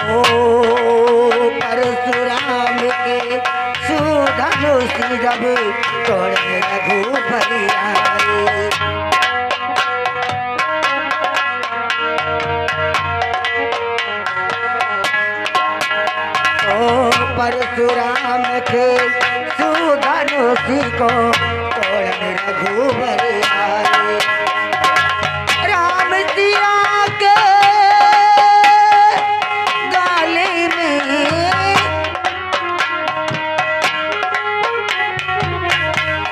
ओ परशुराम के सुधनुष जब तोड़े रघुपति आए। ओ परशुराम के सुधनुष को तोड़े रघुपति आए। राम सिया के गाले में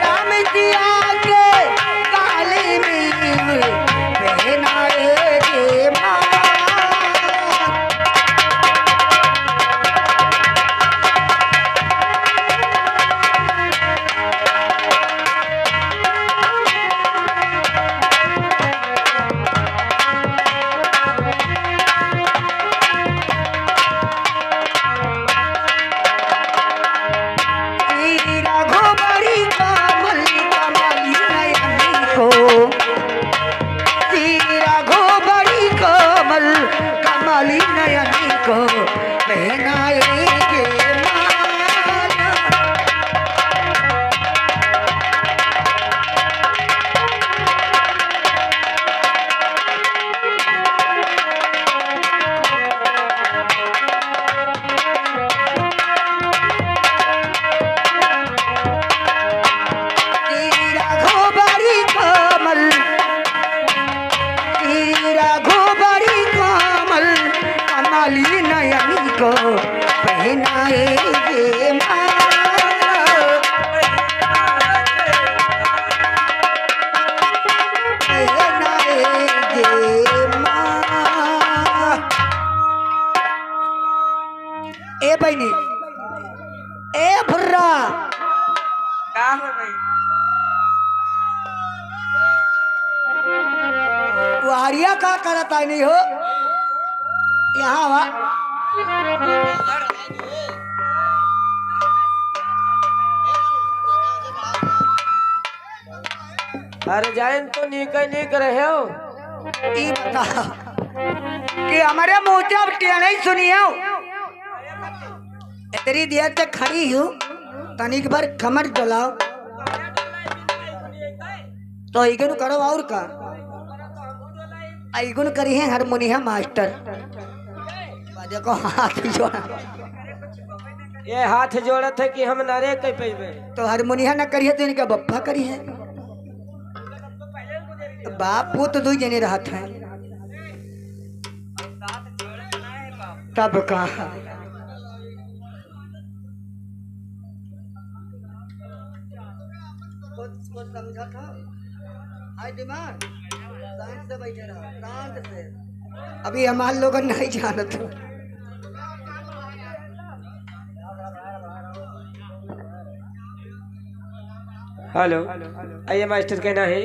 राम सिया के गाले में पहनाए रे मां। कमली नयनी को पहनाएंगे माला। तेरा घोबरी कमल कमली नयनी को पहनाएंगे माला। पहनाएंगे माला। ए बहनी ए भुर्रा क्या हो गई? वारिया का करता नहीं हो यहाँ वा। अरे जाइन तो नहीं कर रहे हो। ई बता कि हमारे मोचा अब नहीं सुनी हो। इतनी देर तक खड़ी हूँ, तनिक बार कमर डलाओ तो इगन करो और का इगन करी है हारमोनियम मास्टर। देखो हाथ जोड़ा, ये हाथ जोड़त है कि हम नारे कह पेबे तो हारमोनियम न करिए तो इनका बप्पा करी है। बाप पुत दो जने रहत है तब कहा समझा था। हाय दिमाग शांत से बैठे रहो, शांत से। अभी हमारे लोग नहीं जानत। हेलो, आइए मास्टर कहना है